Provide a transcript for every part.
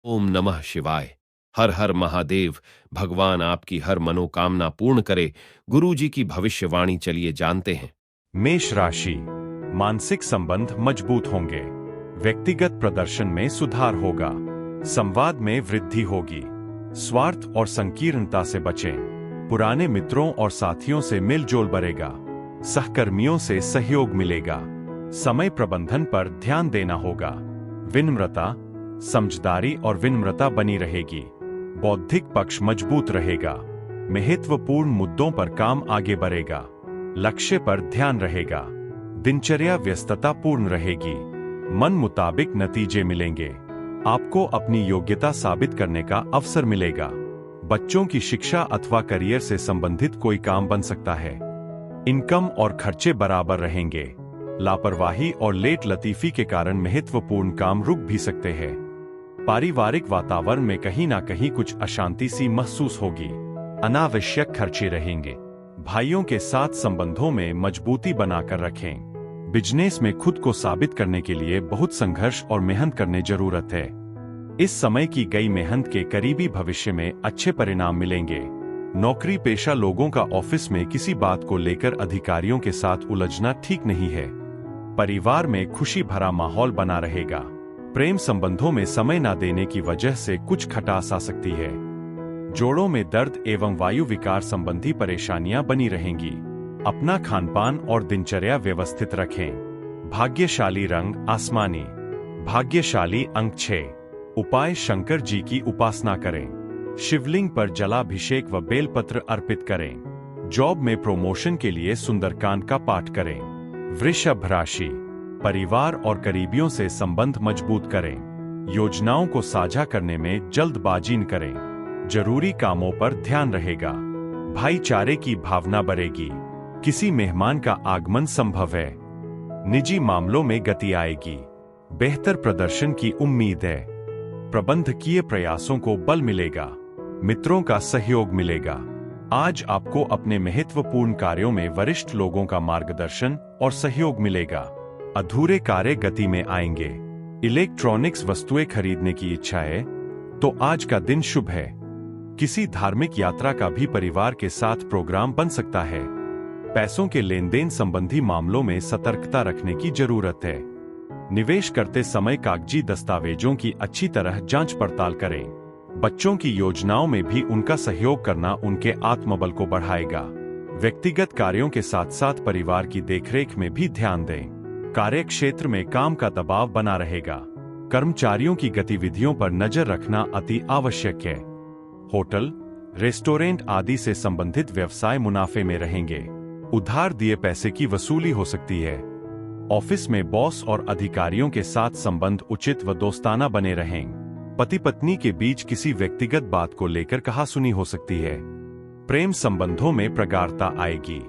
ओम नमः शिवाय। हर हर महादेव। भगवान आपकी हर मनोकामना पूर्ण करे। गुरु जी की भविष्यवाणी चलिए जानते हैं। मेष राशि, मानसिक संबंध मजबूत होंगे। व्यक्तिगत प्रदर्शन में सुधार होगा। संवाद में वृद्धि होगी। स्वार्थ और संकीर्णता से बचें। पुराने मित्रों और साथियों से मेलजोल बढ़ेगा। सहकर्मियों से सहयोग मिलेगा। समय प्रबंधन पर ध्यान देना होगा। विनम्रता, समझदारी और विनम्रता बनी रहेगी। बौद्धिक पक्ष मजबूत रहेगा। महत्वपूर्ण मुद्दों पर काम आगे बढ़ेगा। लक्ष्य पर ध्यान रहेगा। दिनचर्या व्यस्तता पूर्ण रहेगी। मन मुताबिक नतीजे मिलेंगे। आपको अपनी योग्यता साबित करने का अवसर मिलेगा। बच्चों की शिक्षा अथवा करियर से संबंधित कोई काम बन सकता है। इनकम और खर्चे बराबर रहेंगे। लापरवाही और लेट लतीफी के कारण महत्वपूर्ण काम रुक भी सकते हैं। पारिवारिक वातावरण में कहीं ना कहीं कुछ अशांति सी महसूस होगी। अनावश्यक खर्चे रहेंगे। भाइयों के साथ संबंधों में मजबूती बनाकर रखें। बिजनेस में खुद को साबित करने के लिए बहुत संघर्ष और मेहनत करने जरूरत है। इस समय की गई मेहनत के करीबी भविष्य में अच्छे परिणाम मिलेंगे। नौकरी पेशा लोगों का ऑफिस में किसी बात को लेकर अधिकारियों के साथ उलझना ठीक नहीं है। परिवार में खुशी भरा माहौल बना रहेगा। प्रेम संबंधों में समय न देने की वजह से कुछ खटास आ सकती है। जोड़ों में दर्द एवं वायु विकार संबंधी परेशानियां बनी रहेंगी। अपना खानपान और दिनचर्या व्यवस्थित रखें। भाग्यशाली रंग आसमानी। भाग्यशाली अंक 6। उपाय शंकर जी की उपासना करें। शिवलिंग पर जलाभिषेक व बेलपत्र अर्पित करें। जॉब में प्रमोशन के लिए सुंदरकांड का पाठ करें। वृषभ राशि, परिवार और करीबियों से संबंध मजबूत करें। योजनाओं को साझा करने में जल्दबाजी न करें। जरूरी कामों पर ध्यान रहेगा। भाईचारे की भावना बढ़ेगी। किसी मेहमान का आगमन संभव है। निजी मामलों में गति आएगी। बेहतर प्रदर्शन की उम्मीद है। प्रबंधकीय प्रयासों को बल मिलेगा। मित्रों का सहयोग मिलेगा। आज आपको अपने महत्वपूर्ण कार्यों में वरिष्ठ लोगों का मार्गदर्शन और सहयोग मिलेगा। अधूरे कार्य गति में आएंगे। इलेक्ट्रॉनिक्स वस्तुएं खरीदने की इच्छा है तो आज का दिन शुभ है। किसी धार्मिक यात्रा का भी परिवार के साथ प्रोग्राम बन सकता है। पैसों के लेन देन संबंधी मामलों में सतर्कता रखने की जरूरत है। निवेश करते समय कागजी दस्तावेजों की अच्छी तरह जांच पड़ताल करें। बच्चों की योजनाओं में भी उनका सहयोग करना उनके आत्मबल को बढ़ाएगा। व्यक्तिगत कार्यों के साथ साथ परिवार की देखरेख में भी ध्यान दें। कार्य क्षेत्र में काम का दबाव बना रहेगा। कर्मचारियों की गतिविधियों पर नजर रखना अति आवश्यक है। होटल, रेस्टोरेंट आदि से संबंधित व्यवसाय मुनाफे में रहेंगे। उधार दिए पैसे की वसूली हो सकती है। ऑफिस में बॉस और अधिकारियों के साथ संबंध उचित व दोस्ताना बने रहें। पति पत्नी के बीच किसी व्यक्तिगत बात को लेकर कहासुनी हो सकती है। प्रेम संबंधों में प्रगाढ़ता आएगी।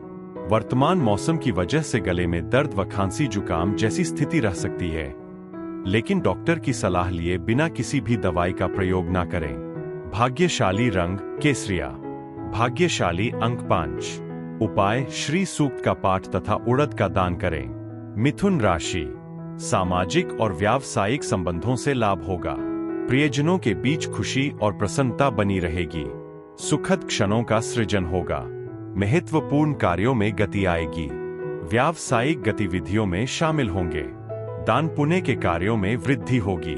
वर्तमान मौसम की वजह से गले में दर्द व खांसी जुकाम जैसी स्थिति रह सकती है, लेकिन डॉक्टर की सलाह लिए बिना किसी भी दवाई का प्रयोग न करें। भाग्यशाली रंग केसरिया। भाग्यशाली अंक 5। उपाय श्री सूक्त का पाठ तथा उड़द का दान करें। मिथुन राशि, सामाजिक और व्यावसायिक संबंधों से लाभ होगा। प्रियजनों के बीच खुशी और प्रसन्नता बनी रहेगी। सुखद क्षणों का सृजन होगा। महत्वपूर्ण कार्यों में गति आएगी। व्यावसायिक गतिविधियों में शामिल होंगे। दान पुण्य के कार्यों में वृद्धि होगी।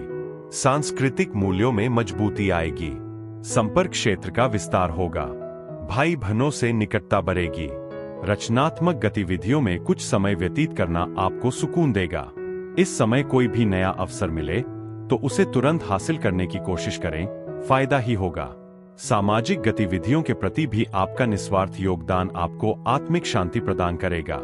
सांस्कृतिक मूल्यों में मजबूती आएगी। संपर्क क्षेत्र का विस्तार होगा। भाई बहनों से निकटता बढ़ेगी। रचनात्मक गतिविधियों में कुछ समय व्यतीत करना आपको सुकून देगा। इस समय कोई भी नया अवसर मिले तो उसे तुरंत हासिल करने की कोशिश करें, फायदा ही होगा। सामाजिक गतिविधियों के प्रति भी आपका निस्वार्थ योगदान आपको आत्मिक शांति प्रदान करेगा।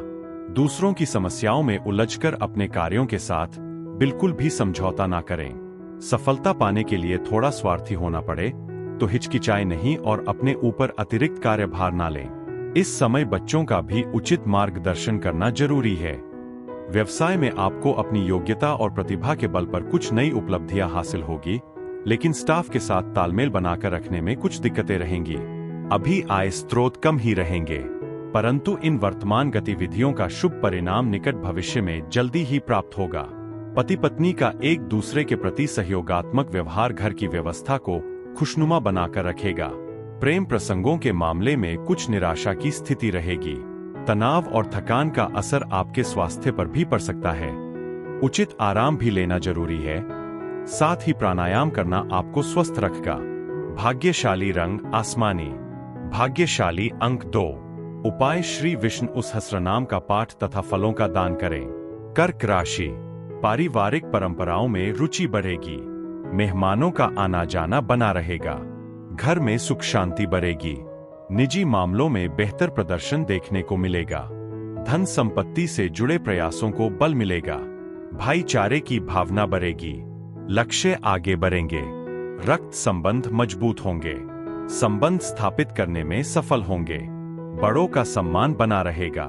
दूसरों की समस्याओं में उलझकर अपने कार्यों के साथ बिल्कुल भी समझौता ना करें। सफलता पाने के लिए थोड़ा स्वार्थी होना पड़े तो हिचकिचाए नहीं और अपने ऊपर अतिरिक्त कार्यभार ना लें। इस समय बच्चों का भी उचित मार्गदर्शन करना जरूरी है। व्यवसाय में आपको अपनी योग्यता और प्रतिभा के बल पर कुछ नई उपलब्धियां हासिल होगी, लेकिन स्टाफ के साथ तालमेल बनाकर रखने में कुछ दिक्कतें रहेंगी। अभी आय स्रोत कम ही रहेंगे, परंतु इन वर्तमान गतिविधियों का शुभ परिणाम निकट भविष्य में जल्दी ही प्राप्त होगा। पति पत्नी का एक दूसरे के प्रति सहयोगात्मक व्यवहार घर की व्यवस्था को खुशनुमा बनाकर रखेगा। प्रेम प्रसंगों के मामले में कुछ निराशा की स्थिति रहेगी। तनाव और थकान का असर आपके स्वास्थ्य पर भी पड़ सकता है। उचित आराम भी लेना जरूरी है। साथ ही प्राणायाम करना आपको स्वस्थ रखेगा। भाग्यशाली रंग आसमानी। भाग्यशाली अंक 2। उपाय श्री विष्णु सहस्रनाम का पाठ तथा फलों का दान करें। कर्क राशि। पारिवारिक परंपराओं में रुचि बढ़ेगी। मेहमानों का आना जाना बना रहेगा। घर में सुख शांति बढ़ेगी। निजी मामलों में बेहतर प्रदर्शन देखने को मिलेगा। धन संपत्ति से जुड़े प्रयासों को बल मिलेगा। भाईचारे की भावना बढ़ेगी। लक्ष्य आगे बढ़ेंगे। रक्त संबंध मजबूत होंगे। संबंध स्थापित करने में सफल होंगे। बड़ों का सम्मान बना रहेगा।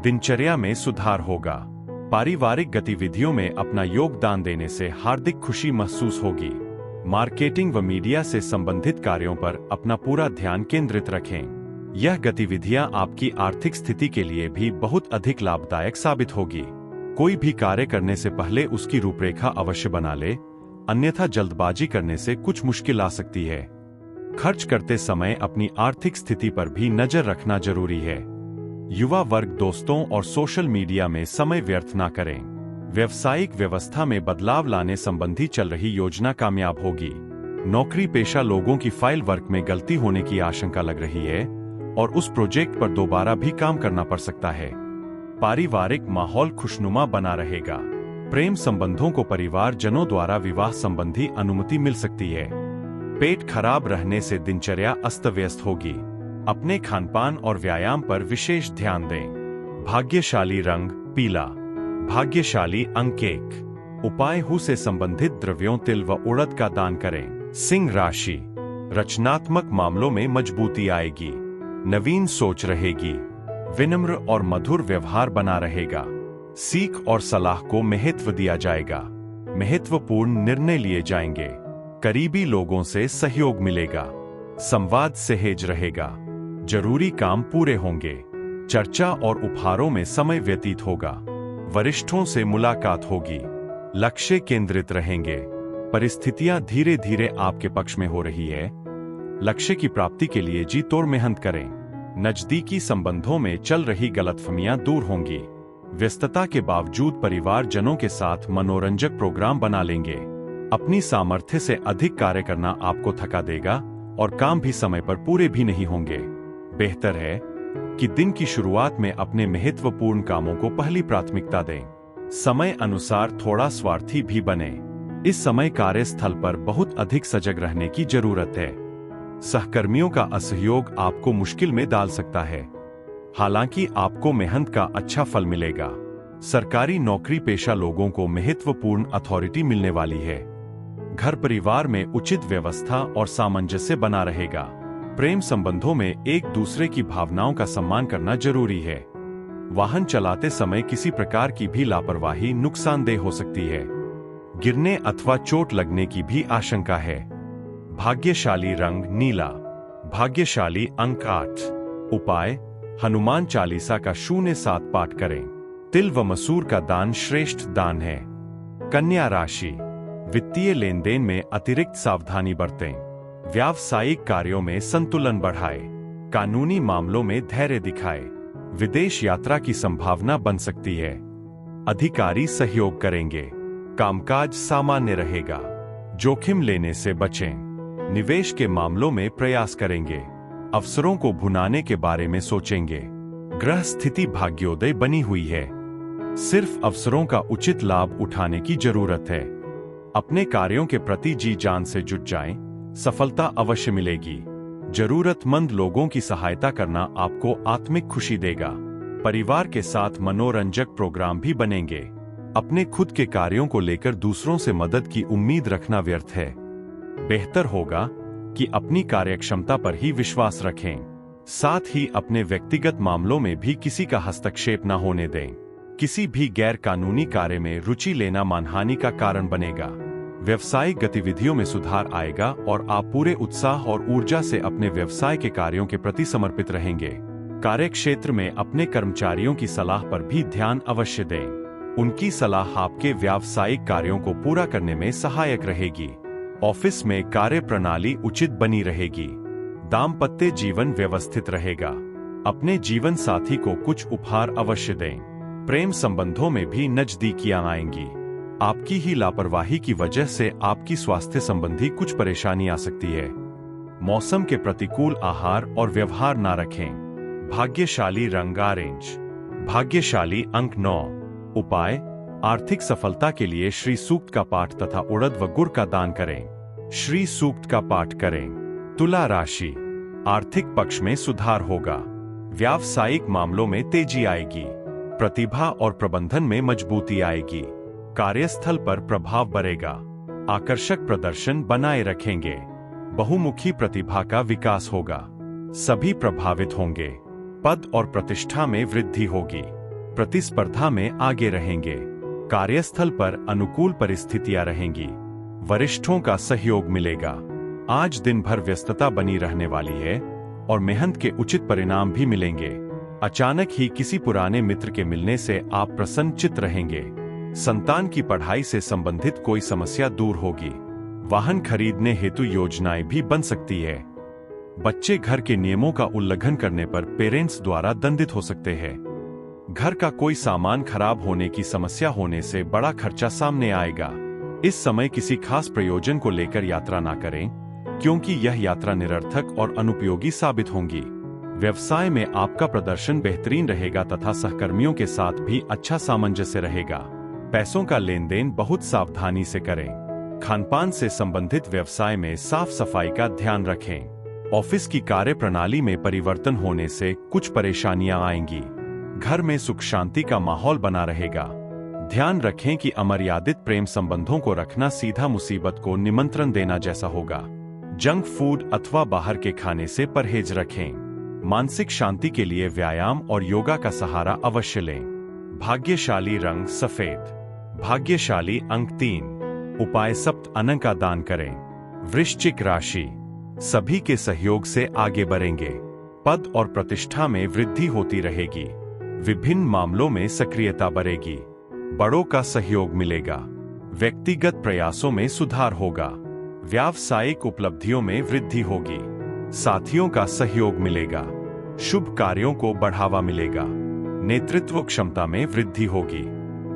दिनचर्या में सुधार होगा। पारिवारिक गतिविधियों में अपना योगदान देने से हार्दिक खुशी महसूस होगी। मार्केटिंग व मीडिया से संबंधित कार्यों पर अपना पूरा ध्यान केंद्रित रखें। यह गतिविधियां आपकी आर्थिक स्थिति के लिए भी बहुत अधिक लाभदायक साबित होगी। कोई भी कार्य करने से पहले उसकी रूपरेखा अवश्य बना ले, अन्यथा जल्दबाजी करने से कुछ मुश्किल आ सकती है। खर्च करते समय अपनी आर्थिक स्थिति पर भी नजर रखना जरूरी है। युवा वर्ग दोस्तों और सोशल मीडिया में समय व्यर्थ न करें। व्यवसायिक व्यवस्था में बदलाव लाने संबंधी चल रही योजना कामयाब होगी। नौकरी पेशा लोगों की फाइल वर्क में गलती होने की आशंका लग रही है और उस प्रोजेक्ट पर दोबारा भी काम करना पड़ सकता है। पारिवारिक माहौल खुशनुमा बना रहेगा। प्रेम संबंधों को परिवारजनों द्वारा विवाह संबंधी अनुमति मिल सकती है। पेट खराब रहने से दिनचर्या अस्त व्यस्त होगी। अपने खानपान और व्यायाम पर विशेष ध्यान दें। भाग्यशाली रंग पीला। भाग्यशाली अंक 1। उपाय हु से संबंधित द्रव्यों तिल व उड़द का दान करें। सिंह राशि। रचनात्मक मामलों में मजबूती आएगी। नवीन सोच रहेगी। विनम्र और मधुर व्यवहार बना रहेगा। सीख और सलाह को महत्व दिया जाएगा। महत्वपूर्ण निर्णय लिए जाएंगे। करीबी लोगों से सहयोग मिलेगा। संवाद सहेज रहेगा। जरूरी काम पूरे होंगे। चर्चा और उपहारों में समय व्यतीत होगा। वरिष्ठों से मुलाकात होगी। लक्ष्य केंद्रित रहेंगे। परिस्थितियां धीरे धीरे आपके पक्ष में हो रही है। लक्ष्य की प्राप्ति के लिए जी तोड़ मेहनत करें। नजदीकी संबंधों में चल रही गलतफहमियां दूर होंगी। व्यस्तता के बावजूद परिवारजनों के साथ मनोरंजक प्रोग्राम बना लेंगे। अपनी सामर्थ्य से अधिक कार्य करना आपको थका देगा और काम भी समय पर पूरे भी नहीं होंगे। बेहतर है कि दिन की शुरुआत में अपने महत्वपूर्ण कामों को पहली प्राथमिकता दें। समय अनुसार थोड़ा स्वार्थी भी बने। इस समय कार्यस्थल पर बहुत अधिक सजग रहने की जरूरत है। सहकर्मियों का असहयोग आपको मुश्किल में डाल सकता है। हालांकि आपको मेहनत का अच्छा फल मिलेगा। सरकारी नौकरी पेशा लोगों को महत्वपूर्ण अथॉरिटी मिलने वाली है। घर परिवार में उचित व्यवस्था और सामंजस्य बना रहेगा। प्रेम संबंधों में एक दूसरे की भावनाओं का सम्मान करना जरूरी है। वाहन चलाते समय किसी प्रकार की भी लापरवाही नुकसानदेह हो सकती है। गिरने अथवा चोट लगने की भी आशंका है। भाग्यशाली रंग नीला। भाग्यशाली अंक 8। उपाय हनुमान चालीसा का 07 पाठ करें। तिल व मसूर का दान श्रेष्ठ दान है। कन्या राशि। वित्तीय लेन देन में अतिरिक्त सावधानी बरतें। व्यावसायिक कार्यों में संतुलन बढ़ाए। कानूनी मामलों में धैर्य दिखाए। विदेश यात्रा की संभावना बन सकती है। अधिकारी सहयोग करेंगे। कामकाज सामान्य रहेगा। जोखिम लेने से बचें। निवेश के मामलों में प्रयास करेंगे। अवसरों को भुनाने के बारे में सोचेंगे। ग्रह स्थिति भाग्योदय बनी हुई है। सिर्फ अवसरों का उचित लाभ उठाने की जरूरत है। अपने कार्यों के प्रति जी जान से जुट जाएं, सफलता अवश्य मिलेगी। जरूरतमंद लोगों की सहायता करना आपको आत्मिक खुशी देगा। परिवार के साथ मनोरंजक प्रोग्राम भी बनेंगे। अपने खुद के कार्यों को लेकर दूसरों से मदद की उम्मीद रखना व्यर्थ है। बेहतर होगा कि अपनी कार्यक्षमता पर ही विश्वास रखें। साथ ही अपने व्यक्तिगत मामलों में भी किसी का हस्तक्षेप न होने दें। किसी भी गैर कानूनी कार्य में रुचि लेना मानहानि का कारण बनेगा। व्यवसायिक गतिविधियों में सुधार आएगा और आप पूरे उत्साह और ऊर्जा से अपने व्यवसाय के कार्यों के प्रति समर्पित रहेंगे। कार्यक्षेत्र में अपने कर्मचारियों की सलाह पर भी ध्यान अवश्य दें। उनकी सलाह आपके व्यावसायिक कार्यों को पूरा करने में सहायक रहेगी। ऑफिस में कार्य प्रणाली उचित बनी रहेगी। दाम्पत्य जीवन व्यवस्थित रहेगा। अपने जीवन साथी को कुछ उपहार अवश्य दें। प्रेम संबंधों में भी नजदीकियां आएंगी। आपकी ही लापरवाही की वजह से आपकी स्वास्थ्य संबंधी कुछ परेशानी आ सकती है। मौसम के प्रतिकूल आहार और व्यवहार ना रखें। भाग्यशाली रंग ऑरेंज। भाग्यशाली अंक 9। उपाय, आर्थिक सफलता के लिए श्री सूक्त का पाठ तथा उड़द व गुड़ का दान करें। श्री सूक्त का पाठ करें। तुला राशि, आर्थिक पक्ष में सुधार होगा। व्यावसायिक मामलों में तेजी आएगी। प्रतिभा और प्रबंधन में मजबूती आएगी। कार्यस्थल पर प्रभाव बढ़ेगा। आकर्षक प्रदर्शन बनाए रखेंगे। बहुमुखी प्रतिभा का विकास होगा। सभी प्रभावित होंगे। पद और प्रतिष्ठा में वृद्धि होगी। प्रतिस्पर्धा में आगे रहेंगे। कार्यस्थल पर अनुकूल परिस्थितियां रहेंगी। वरिष्ठों का सहयोग मिलेगा। आज दिन भर व्यस्तता बनी रहने वाली है और मेहनत के उचित परिणाम भी मिलेंगे। अचानक ही किसी पुराने मित्र के मिलने से आप प्रसन्नचित्त रहेंगे। संतान की पढ़ाई से संबंधित कोई समस्या दूर होगी। वाहन खरीदने हेतु योजनाएं भी बन सकती है। बच्चे घर के नियमों का उल्लंघन करने पर पेरेंट्स द्वारा दंडित हो सकते हैं। घर का कोई सामान खराब होने की समस्या होने से बड़ा खर्चा सामने आएगा। इस समय किसी खास प्रयोजन को लेकर यात्रा ना करें, क्योंकि यह यात्रा निरर्थक और अनुपयोगी साबित होंगी। व्यवसाय में आपका प्रदर्शन बेहतरीन रहेगा तथा सहकर्मियों के साथ भी अच्छा सामंजस्य रहेगा। पैसों का लेन देन बहुत सावधानी से करें। खानपान से संबंधित व्यवसाय में साफ सफाई का ध्यान रखें। ऑफिस की कार्य प्रणाली में परिवर्तन होने से कुछ परेशानियां आएंगी। घर में सुख शांति का माहौल बना रहेगा। ध्यान रखें कि अमर्यादित प्रेम संबंधों को रखना सीधा मुसीबत को निमंत्रण देना जैसा होगा। जंक फूड अथवा बाहर के खाने से परहेज रखें। मानसिक शांति के लिए व्यायाम और योगा का सहारा अवश्य लें। भाग्यशाली रंग सफेद। भाग्यशाली अंक 3। उपाय, सप्त अन्न का दान करें। वृश्चिक राशि, सभी के सहयोग से आगे बढ़ेंगे। पद और प्रतिष्ठा में वृद्धि होती रहेगी। विभिन्न मामलों में सक्रियता बढ़ेगी। बड़ों का सहयोग मिलेगा। व्यक्तिगत प्रयासों में सुधार होगा। व्यावसायिक उपलब्धियों में वृद्धि होगी। साथियों का सहयोग मिलेगा। शुभ कार्यों को बढ़ावा मिलेगा। नेतृत्व क्षमता में वृद्धि होगी।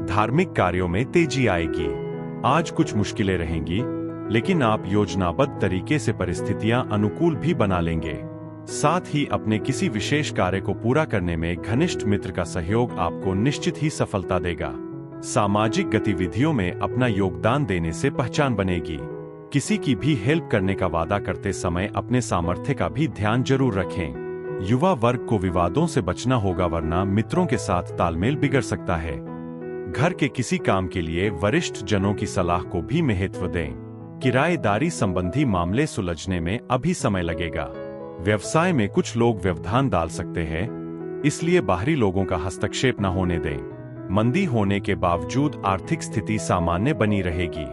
धार्मिक कार्यों में तेजी आएगी। आज कुछ मुश्किलें रहेंगी, लेकिन आप योजनाबद्ध तरीके से परिस्थितियां अनुकूल भी बना लेंगे। साथ ही अपने किसी विशेष कार्य को पूरा करने में घनिष्ठ मित्र का सहयोग आपको निश्चित ही सफलता देगा। सामाजिक गतिविधियों में अपना योगदान देने से पहचान बनेगी। किसी की भी हेल्प करने का वादा करते समय अपने सामर्थ्य का भी ध्यान जरूर रखें। युवा वर्ग को विवादों से बचना होगा, वरना मित्रों के साथ तालमेल बिगड़ सकता है। घर के किसी काम के लिए वरिष्ठ जनों की सलाह को भी महत्व दें। किराएदारी संबंधी मामले सुलझने में अभी समय लगेगा। व्यवसाय में कुछ लोग व्यवधान डाल सकते हैं, इसलिए बाहरी लोगों का हस्तक्षेप न होने दें। मंदी होने के बावजूद आर्थिक स्थिति सामान्य बनी रहेगी।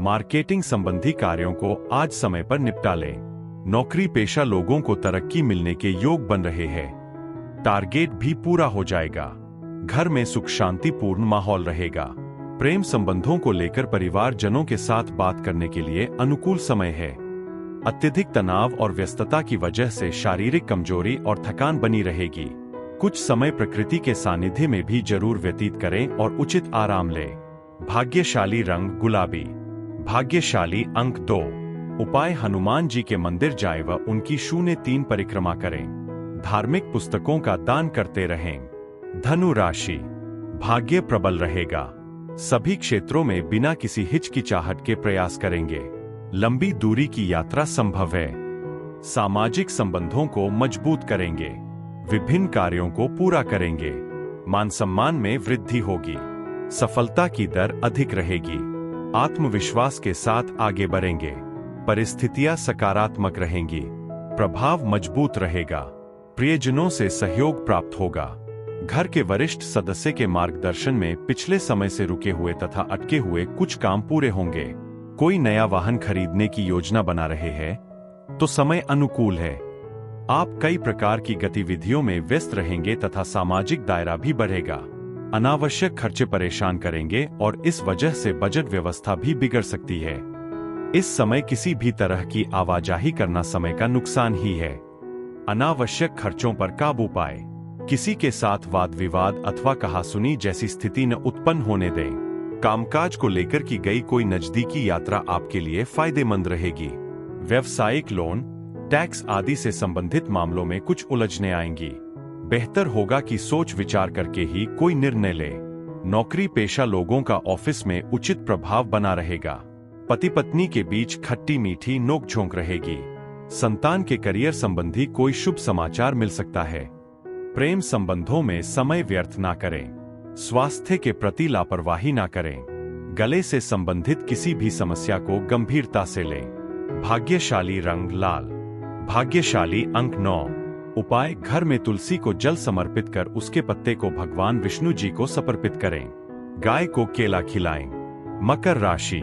मार्केटिंग संबंधी कार्यों को आज समय पर निपटा लें। नौकरी पेशा लोगों को तरक्की मिलने के योग बन रहे हैं। टारगेट भी पूरा हो जाएगा। घर में सुख शांतिपूर्ण माहौल रहेगा। प्रेम संबंधों को लेकर परिवारजनों के साथ बात करने के लिए अनुकूल समय है। अत्यधिक तनाव और व्यस्तता की वजह से शारीरिक कमजोरी और थकान बनी रहेगी। कुछ समय प्रकृति के सानिध्य में भी जरूर व्यतीत करें और उचित आराम लें। भाग्यशाली रंग गुलाबी। भाग्यशाली अंक 2। उपाय, हनुमान जी के मंदिर जाएं व उनकी 03 परिक्रमा करें। धार्मिक पुस्तकों का दान करते रहें। धनु राशि, भाग्य प्रबल रहेगा। सभी क्षेत्रों में बिना किसी हिचकिचाहट के प्रयास करेंगे। लंबी दूरी की यात्रा संभव है। सामाजिक संबंधों को मजबूत करेंगे। विभिन्न कार्यों को पूरा करेंगे। मान सम्मान में वृद्धि होगी। सफलता की दर अधिक रहेगी। आत्मविश्वास के साथ आगे बढ़ेंगे। परिस्थितियां सकारात्मक रहेंगी। प्रभाव मजबूत रहेगा। प्रियजनों से सहयोग प्राप्त होगा। घर के वरिष्ठ सदस्य के मार्गदर्शन में पिछले समय से रुके हुए तथा अटके हुए कुछ काम पूरे होंगे। कोई नया वाहन खरीदने की योजना बना रहे हैं तो समय अनुकूल है। आप कई प्रकार की गतिविधियों में व्यस्त रहेंगे तथा सामाजिक दायरा भी बढ़ेगा। अनावश्यक खर्चे परेशान करेंगे और इस वजह से बजट व्यवस्था भी बिगड़ सकती है। इस समय किसी भी तरह की आवाजाही करना समय का नुकसान ही है। अनावश्यक खर्चों पर काबू पाए। किसी के साथ वाद विवाद अथवा कहासुनी जैसी स्थिति न उत्पन्न होने दें। कामकाज को लेकर की गई कोई नजदीकी यात्रा आपके लिए फायदेमंद रहेगी। व्यवसायिक लोन, टैक्स आदि से संबंधित मामलों में कुछ उलझने आएंगी। बेहतर होगा कि सोच विचार करके ही कोई निर्णय ले। नौकरी पेशा लोगों का ऑफिस में उचित प्रभाव बना रहेगा। पति पत्नी के बीच खट्टी मीठी नोकझोंक रहेगी। संतान के करियर संबंधी कोई शुभ समाचार मिल सकता है। प्रेम संबंधों में समय व्यर्थ ना करें। स्वास्थ्य के प्रति लापरवाही ना करें। गले से संबंधित किसी भी समस्या को गंभीरता से लें। भाग्यशाली रंग लाल। भाग्यशाली अंक 9। उपाय, घर में तुलसी को जल समर्पित कर उसके पत्ते को भगवान विष्णु जी को समर्पित करें। गाय को केला खिलाएं। मकर राशि,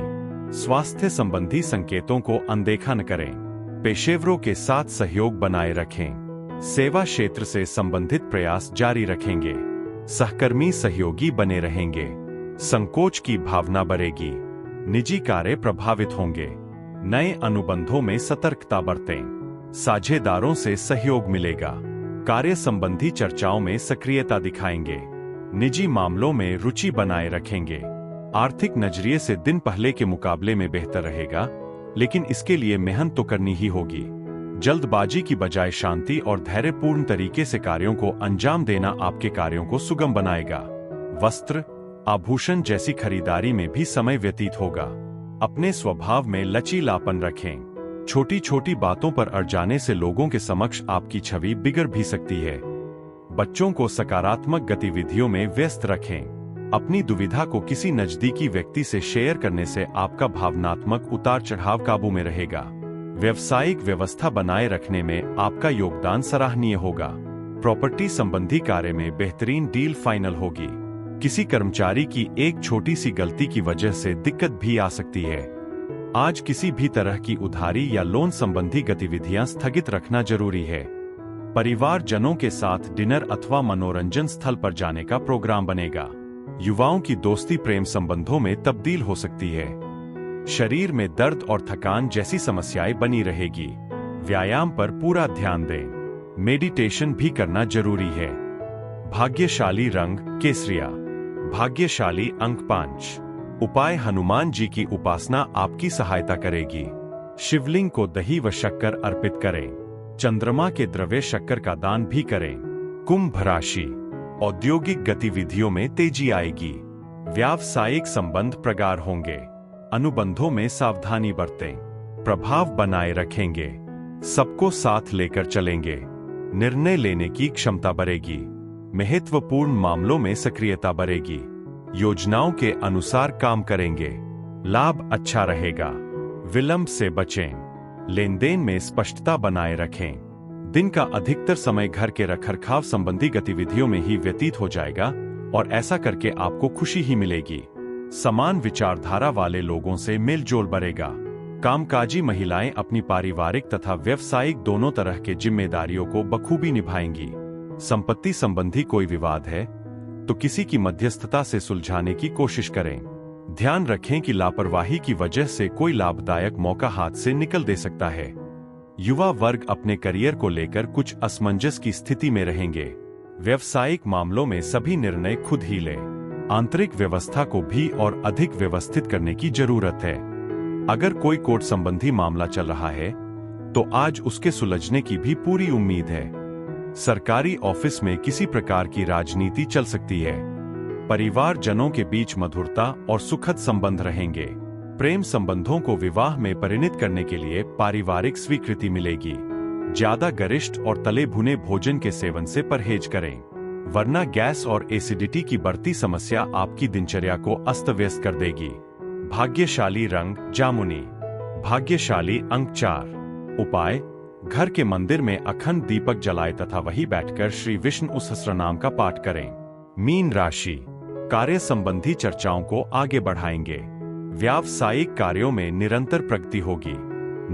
स्वास्थ्य संबंधी संकेतों को अनदेखा न करें। पेशेवरों के साथ सहयोग बनाए रखें। सेवा क्षेत्र से संबंधित प्रयास जारी रखेंगे। सहकर्मी सहयोगी बने रहेंगे। संकोच की भावना बढ़ेगी। निजी कार्य प्रभावित होंगे। नए अनुबंधों में सतर्कता बरतें। साझेदारों से सहयोग मिलेगा। कार्य संबंधी चर्चाओं में सक्रियता दिखाएंगे। निजी मामलों में रुचि बनाए रखेंगे। आर्थिक नजरिए से दिन पहले के मुकाबले में बेहतर रहेगा, लेकिन इसके लिए मेहनत तो करनी ही होगी। जल्दबाजी की बजाय शांति और धैर्यपूर्ण तरीके से कार्यों को अंजाम देना आपके कार्यों को सुगम बनाएगा। वस्त्र, आभूषण जैसी खरीदारी में भी समय व्यतीत होगा। अपने स्वभाव में लचीलापन रखें। छोटी छोटी बातों पर अड़ जाने से लोगों के समक्ष आपकी छवि बिगड़ भी सकती है। बच्चों को सकारात्मक गतिविधियों में व्यस्त रखें। अपनी दुविधा को किसी नजदीकी व्यक्ति से शेयर करने से आपका भावनात्मक उतार चढ़ाव काबू में रहेगा। व्यवसायिक व्यवस्था बनाए रखने में आपका योगदान सराहनीय होगा। प्रॉपर्टी संबंधी कार्य में बेहतरीन डील फाइनल होगी। किसी कर्मचारी की एक छोटी सी गलती की वजह से दिक्कत भी आ सकती है। आज किसी भी तरह की उधारी या लोन संबंधी गतिविधियां स्थगित रखना जरूरी है। परिवारजनों के साथ डिनर अथवा मनोरंजन स्थल पर जाने का प्रोग्राम बनेगा। युवाओं की दोस्ती प्रेम संबंधों में तब्दील हो सकती है। शरीर में दर्द और थकान जैसी समस्याएं बनी रहेगी। व्यायाम पर पूरा ध्यान दें। मेडिटेशन भी करना जरूरी है। भाग्यशाली रंग केसरिया। भाग्यशाली अंक 5। उपाय, हनुमान जी की उपासना आपकी सहायता करेगी। शिवलिंग को दही व शक्कर अर्पित करें। चंद्रमा के द्रव्य शक्कर का दान भी करें। कुंभ राशि, औद्योगिक गतिविधियों में तेजी आएगी। व्यावसायिक संबंध प्रगाढ़ होंगे। अनुबंधों में सावधानी बरतें। प्रभाव बनाए रखेंगे। सबको साथ लेकर चलेंगे। निर्णय लेने की क्षमता बढ़ेगी। महत्वपूर्ण मामलों में सक्रियता बढ़ेगी। योजनाओं के अनुसार काम करेंगे। लाभ अच्छा रहेगा। विलंब से बचें। लेन देन में स्पष्टता बनाए रखें। दिन का अधिकतर समय घर के रखरखाव संबंधी गतिविधियों में ही व्यतीत हो जाएगा और ऐसा करके आपको खुशी ही मिलेगी। समान विचारधारा वाले लोगों से मेलजोल बढ़ेगा। कामकाजी महिलाएं अपनी पारिवारिक तथा व्यावसायिक दोनों तरह के जिम्मेदारियों को बखूबी निभाएंगी। संपत्ति संबंधी कोई विवाद है तो किसी की मध्यस्थता से सुलझाने की कोशिश करें। ध्यान रखें कि लापरवाही की वजह से कोई लाभदायक मौका हाथ से निकल दे सकता है। युवा वर्ग अपने करियर को लेकर कुछ असमंजस की स्थिति में रहेंगे। व्यवसायिक मामलों में सभी निर्णय खुद ही लें। आंतरिक व्यवस्था को भी और अधिक व्यवस्थित करने की जरूरत है। अगर कोई कोर्ट संबंधी मामला चल रहा है तो आज उसके सुलझने की भी पूरी उम्मीद है। सरकारी ऑफिस में किसी प्रकार की राजनीति चल सकती है। परिवारजनों के बीच मधुरता और सुखद संबंध रहेंगे। प्रेम संबंधों को विवाह में परिणत करने के लिए पारिवारिक स्वीकृति मिलेगी। ज्यादा गरिष्ठ और तले भुने भोजन के सेवन से परहेज करें, वरना गैस और एसिडिटी की बढ़ती समस्या आपकी दिनचर्या को अस्त व्यस्त कर देगी। भाग्यशाली रंग जामुनी। भाग्यशाली अंक 4। उपाय, घर के मंदिर में अखंड दीपक जलाए तथा वहीं बैठकर श्री विष्णु सहस्त्रनाम का पाठ करें। मीन राशि, कार्य संबंधी चर्चाओं को आगे बढ़ाएंगे। व्यावसायिक कार्यों में निरंतर प्रगति होगी।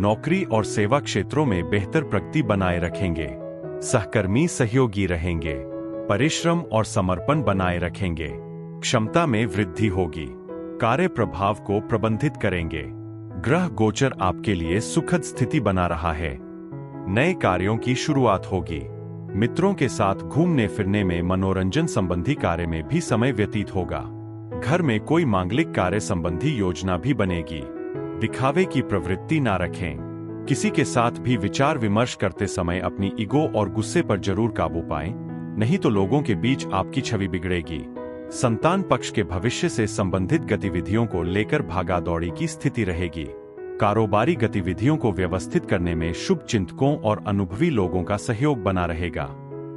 नौकरी और सेवा क्षेत्रों में बेहतर प्रगति बनाए रखेंगे। सहकर्मी सहयोगी रहेंगे। परिश्रम और समर्पण बनाए रखेंगे। क्षमता में वृद्धि होगी। कार्य प्रभाव को प्रबंधित करेंगे। ग्रह गोचर आपके लिए सुखद स्थिति बना रहा है। नए कार्यों की शुरुआत होगी। मित्रों के साथ घूमने फिरने में, मनोरंजन संबंधी कार्य में भी समय व्यतीत होगा। घर में कोई मांगलिक कार्य संबंधी योजना भी बनेगी। दिखावे की प्रवृत्ति ना रखें। किसी के साथ भी विचार विमर्श करते समय अपनी ईगो और गुस्से पर जरूर काबू पाएं, नहीं तो लोगों के बीच आपकी छवि बिगड़ेगी। संतान पक्ष के भविष्य से संबंधित गतिविधियों को लेकर भागादौड़ी की स्थिति रहेगी। कारोबारी गतिविधियों को व्यवस्थित करने में शुभ चिंतकों और अनुभवी लोगों का सहयोग बना रहेगा।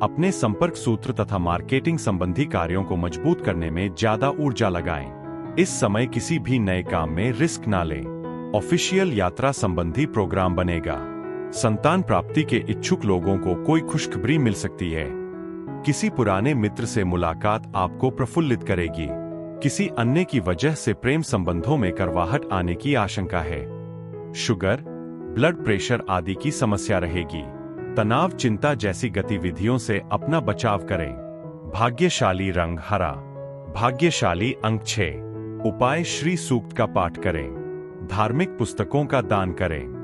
अपने संपर्क सूत्र तथा मार्केटिंग संबंधी कार्यों को मजबूत करने में ज्यादा ऊर्जा लगाएं। इस समय किसी भी नए काम में रिस्क ना लें। ऑफिशियल यात्रा संबंधी प्रोग्राम बनेगा। संतान प्राप्ति के इच्छुक लोगों को कोई खुशखबरी मिल सकती है। किसी पुराने मित्र से मुलाकात आपको प्रफुल्लित करेगी। किसी अन्य की वजह से प्रेम संबंधों में करवाहट आने की आशंका है। शुगर, ब्लड प्रेशर आदि की समस्या रहेगी। तनाव, चिंता जैसी गतिविधियों से अपना बचाव करें। भाग्यशाली रंग हरा। भाग्यशाली अंक 6। उपाय: श्री सूक्त का पाठ करें। धार्मिक पुस्तकों का दान करें।